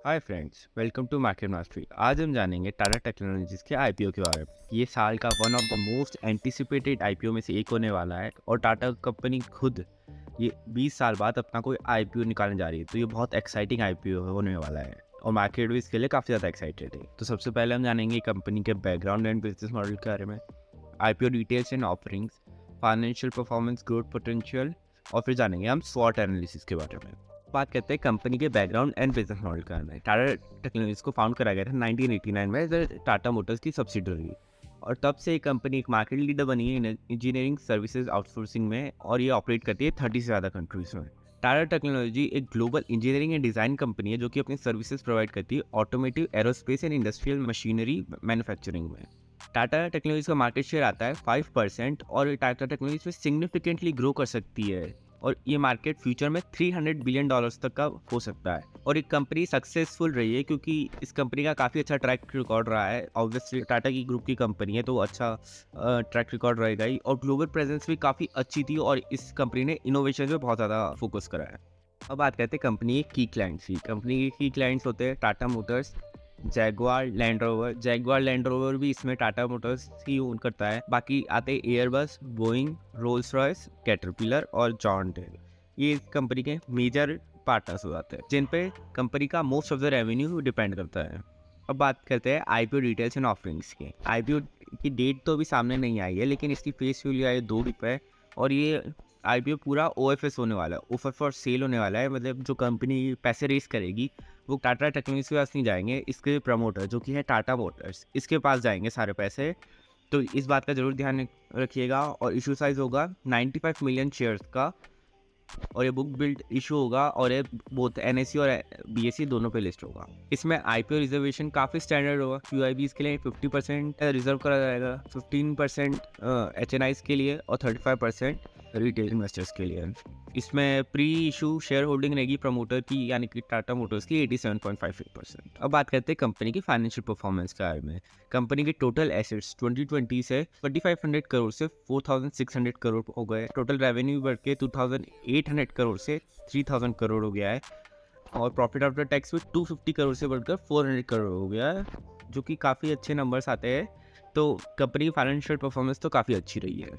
Hi friends, welcome to market mastery. आज हम जानेंगे टाटा टेक्नोलॉजीज के आईपीओ के बारे में। ये साल का one of the most anticipated IPO में से एक होने वाला है और टाटा कंपनी खुद ये 20 साल बाद अपना कोई आईपीओ निकालने जा रही है। तो ये बहुत एक्साइटिंग आईपीओ होने वाला है और मार्केट भी इसके लिए काफ़ी ज़्यादा एक्साइटेड है। तो सबसे पहले हम जानेंगे कंपनी के बैकग्राउंड एंड बिजनेस मॉडल के बारे में, IPO details and offerings, financial performance, growth potential और फिर जानेंगे हम स्वॉट एनालिसिस के बारे में। बात करते हैं कंपनी के बैकग्राउंड एंड बिजनेस मॉडल का है। टाटा टेक्नोलॉजीज को फाउंड करा गया था 1989 में एज टाटा मोटर्स की सब्सिडरी और तब से ये कंपनी एक मार्केट लीडर बनी है इंजीनियरिंग सर्विसेज आउटसोर्सिंग में और ये ऑपरेट करती है 30 से ज़्यादा कंट्रीज में। टाटा टेक्नोलॉजी एक global engineering and design company है जो कि अपनी सर्विसेज प्रोवाइड करती है automotive, aerospace and industrial machinery manufacturing में। टाटा टेक्नोलॉजीज का मार्केट शेयर आता है 5% और टाटा टेक्नोलॉजीज में सिग्निफिकेंटली ग्रो कर सकती है और ये मार्केट फ्यूचर में $300 बिलियन तक का हो सकता है। और एक कंपनी सक्सेसफुल रही है क्योंकि इस कंपनी का काफ़ी अच्छा ट्रैक रिकॉर्ड रहा है। ऑब्वियसली टाटा की ग्रुप की कंपनी है तो अच्छा ट्रैक रिकॉर्ड रहेगा ही और ग्लोबल प्रेजेंस भी काफ़ी अच्छी थी और इस कंपनी ने इनोवेशन पे बहुत ज़्यादा फोकस करा है। अब बात करते हैं कंपनी के की क्लाइंट्स की। कंपनी के की क्लाइंट्स होते हैं Tata Motors, Jaguar land rover भी इसमें टाटा मोटर्स ही ओन करता है। बाकी आते हैं Airbus, Boeing, Rolls Royce, caterpillar और जॉन डेयर। ये इस कंपनी के मेजर पार्टनर्स हो जाते हैं जिन पे कंपनी का most of the revenue depend करता है। अब बात करते हैं आईपीओ डिटेल्स एंड ऑफरिंग्स की। आईपीओ की डेट तो अभी सामने नहीं आई है लेकिन इसकी फेस वैल्यू आई है ₹2 और ये आईपीओ पूरा ओएफएस होने वाला है, ऑफर फॉर सेल होने वाला है। मतलब जो कंपनी पैसे रेस करेगी वो टाटा टेक्नोलॉजीज के पास नहीं जाएंगे, इसके प्रमोटर जो कि है टाटा मोटर्स, इसके पास जाएंगे सारे पैसे। तो इस बात का जरूर ध्यान रखिएगा। और इशू साइज होगा 95 मिलियन शेयर्स का और ये बुक बिल्ड इशू होगा और ये बोथ एनएससी और बीएससी दोनों पे लिस्ट होगा। इसमें आईपीओ रिजर्वेशन काफ़ी स्टैंडर्ड होगा। क्यूआईबीज के लिए 50% रिजर्व करा जाएगा, 15% एचएनआईज के लिए और 35% रिटेल इन्वेस्टर्स के लिए। इसमें प्री इशू शेयर होल्डिंग रहेगी प्रमोटर की यानी कि टाटा मोटर्स की 87.58%। अब बात करते हैं कंपनी की फाइनेंशियल परफॉर्मेंस के बारे में। कंपनी के टोटल एसेट्स 2020 से 2500 करोड़ से 4600 करोड़ हो गए। टोटल रेवेन्यू बढ़ के 2800 करोड़ से 3000 करोड़ हो गया है और प्रॉफिट आफ्टर टैक्स भी 250 करोड़ से बढ़कर 400 करोड़ हो गया है, जो कि काफ़ी अच्छे नंबर्स आते हैं। तो कंपनी की फाइनेंशियल परफॉर्मेंस तो काफ़ी अच्छी रही है।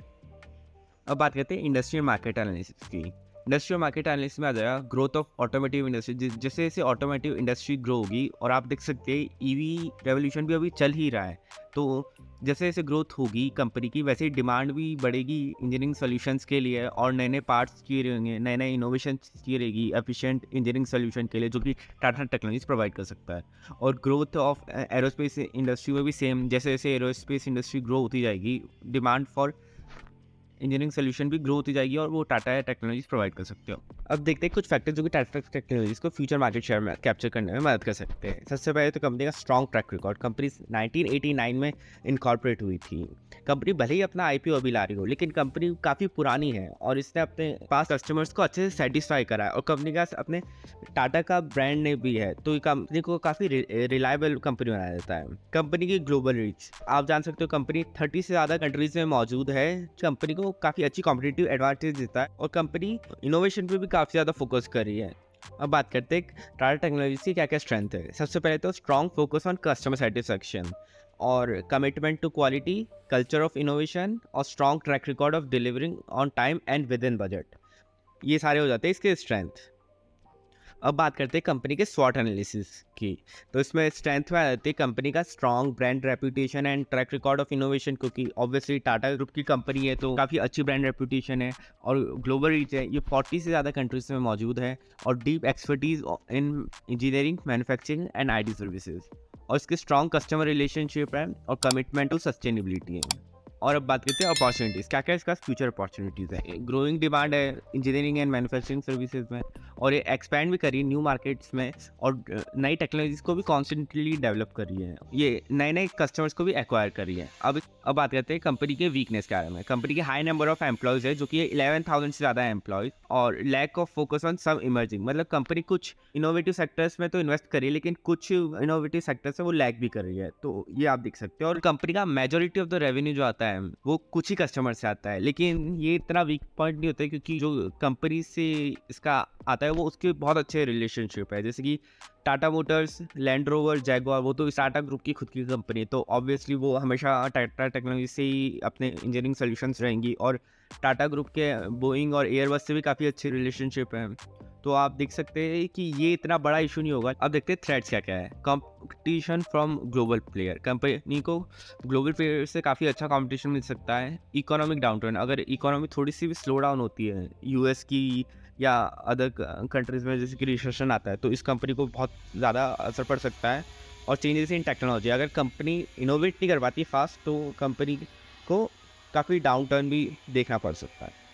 अब बात करते हैं इंडस्ट्रियल मार्केट एनालिसिस की। इंडस्ट्रियल मार्केट एनालिसिस में आ जाएगा ग्रोथ ऑफ ऑटोमेटिव इंडस्ट्री। जैसे जैसे ऑटोमेटिव इंडस्ट्री ग्रो होगी और आप देख सकते हैं ईवी रेवोल्यूशन भी अभी चल ही रहा है, तो जैसे जैसे ग्रोथ होगी कंपनी की वैसे ही डिमांड भी बढ़ेगी इंजीनियरिंग सॉल्यूशंस के लिए और नए नए पार्ट्स चाहिए रहेंगे, नए नए इनोवेशन चाहिए रहेगी एफिशिएंट इंजीनियरिंग सॉल्यूशन के लिए, जो कि टाटा टेक्नोलॉजीज प्रोवाइड कर सकता है। और ग्रोथ ऑफ एरोस्पेस इंडस्ट्री में भी सेम, जैसे जैसे एरोस्पेस इंडस्ट्री ग्रो होती जाएगी डिमांड फॉर इंजीनियरिंग सोल्यूशन भी ग्रो होती जाएगी और वो टाटा टेक्नोलॉजीज प्रोवाइड कर सकते हो। अब देखते हैं कुछ फैक्टर्स जो कि टाटा टेक्नोलॉजीज को फ्यूचर मार्केट शेयर में कैप्चर करने में मदद कर सकते हैं। सबसे पहले तो कंपनी का स्ट्रॉन्ग ट्रैक रिकॉर्ड। कंपनी 1989 में इनकॉर्पोरेट हुई थी। कंपनी भले ही अपना आईपीओ अभी ला रही हो लेकिन कंपनी काफ़ी पुरानी है और इसने अपने पास कस्टमर्स को अच्छे से सेटिस्फाई करा है और कंपनी का अपने टाटा का ब्रांड नेम भी है, तो ये कंपनी को काफ़ी रिलायबल कंपनी बनाया जाता है। कंपनी की ग्लोबल रीच आप जान सकते हो, कंपनी 30 से ज़्यादा कंट्रीज में मौजूद है। कंपनी को काफ़ी अच्छी कॉम्पिटिटिव एडवांटेज देता है और कंपनी इनोवेशन पे भी काफ़ी ज़्यादा फोकस कर रही है। अब बात करते हैं टाटा टेक्नोलॉजीज की क्या क्या स्ट्रेंथ है। सबसे पहले तो strong focus on customer satisfaction और commitment to quality, culture of innovation और strong track record of delivering on time and within budget. ये सारे हो जाते हैं इसके स्ट्रेंथ। अब बात करते हैं कंपनी के स्वॉट एनालिसिस की। तो इसमें स्ट्रेंथ में आ जाती है कंपनी का strong brand reputation and track record of innovation, क्योंकि ऑब्वियसली टाटा ग्रुप की कंपनी है तो काफ़ी अच्छी ब्रांड रेपुटेशन है और ग्लोबल रीच है। ये 40 से ज़्यादा कंट्रीज में मौजूद है और deep expertise in engineering, manufacturing and IT services और इसके स्ट्रॉन्ग कस्टमर रिलेशनशिप है और कमिटमेंट टू सस्टेनेबिलिटी है। और अब बात करते हैं अपॉर्चुनिटीज़, क्या क्या इसका फ्यूचर अपॉर्चुनिटीज़ है। ग्रोइंग डिमांड है इंजीनियरिंग एंड मैन्युफैक्चरिंग सर्विसेज में और ये एक्सपैंड भी कर रही है न्यू मार्केट्स में और नई टेक्नोलॉजीज को भी कॉन्स्टेंटली डेवलप कर रही है। ये नए नए कस्टमर्स को भी एक्वायर कर रही है। अब बात करते हैं कंपनी के वीकनेस के बारे में। कंपनी के हाई नंबर ऑफ एम्प्लॉयज़ है जो कि 11,000 से ज़्यादा एम्प्लॉयज़ और lack of focus on some emerging. मतलब कंपनी कुछ इनोवेटिव सेक्टर्स में तो इन्वेस्ट कर रही है लेकिन कुछ इनोवेटिव सेक्टर्स में वो लैक भी कर रही है, तो ये आप देख सकते हो। और कंपनी का मेजोरिटी ऑफ द रेवेन्यू जो आता आता है वो कुछ ही कस्टमर से आता है, लेकिन ये इतना वीक पॉइंट नहीं होता है क्योंकि जो कंपनी से इसका आता है वो उसके बहुत अच्छे रिलेशनशिप है। जैसे कि Tata Motors, land rover, Jaguar, वो तो इस टाटा ग्रुप की खुद की कंपनी है, तो ऑब्वियसली वो हमेशा टाटा टेक्नोलॉजी से ही अपने इंजीनियरिंग सॉल्यूशंस रहेंगी। और टाटा ग्रुप के बोइंग और एयरबस से भी काफ़ी अच्छी रिलेशनशिप है। तो आप देख सकते हैं कि ये इतना बड़ा इशू नहीं होगा। अब देखते हैं थ्रेट्स क्या क्या है। Competition from global player, company को ग्लोबल प्लेयर से काफ़ी अच्छा कंपटीशन मिल सकता है। इकोनॉमिक डाउनटर्न, अगर इकोनॉमी थोड़ी सी भी स्लो डाउन होती है यूएस की या अदर कंट्रीज़ में, जैसे कि रिसेशन आता है, तो इस कंपनी को बहुत ज़्यादा असर पड़ सकता है। और चेंजेस इन टेक्नोलॉजी, अगर कंपनी इनोवेट नहीं कर पाती फास्ट तो कंपनी को काफ़ी डाउन टर्न भी देखना पड़ सकता है।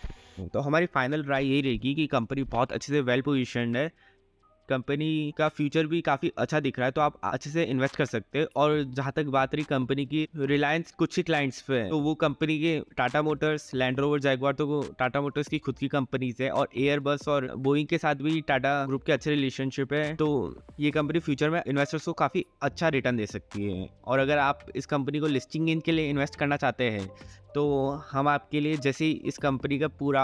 तो हमारी फाइनल राय यही रहेगी कि कंपनी बहुत अच्छे से वेल पोजीशन्ड है, कंपनी का फ्यूचर भी काफ़ी अच्छा दिख रहा है, तो आप अच्छे से इन्वेस्ट कर सकते हैं। और जहाँ तक बात रही कंपनी की, रिलायंस कुछ ही क्लाइंट्स पे है, तो वो कंपनी के Tata Motors, land rover, Jaguar, तो वो टाटा मोटर्स की खुद की कंपनीज है। और एयरबस और बोइंग के साथ भी टाटा ग्रुप के अच्छे रिलेशनशिप है, तो ये कंपनी फ्यूचर में इन्वेस्टर्स को काफ़ी अच्छा रिटर्न दे सकती है। और अगर आप इस कंपनी को लिस्टिंग इन के लिए इन्वेस्ट करना चाहते हैं तो हम आपके लिए, जैसे ही इस कंपनी का पूरा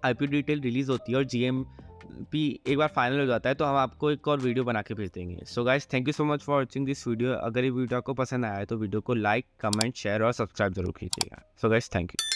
आईपी डिटेल रिलीज होती है और जीएमपी एक बार फाइनल हो जाता है, तो हम आपको एक और वीडियो बना के भेज देंगे। So guys, thank you so much for watching this video. अगर ये वीडियो आपको पसंद आया है तो वीडियो को लाइक, कमेंट, शेयर और सब्सक्राइब जरूर कीजिएगा। So guys, thank you.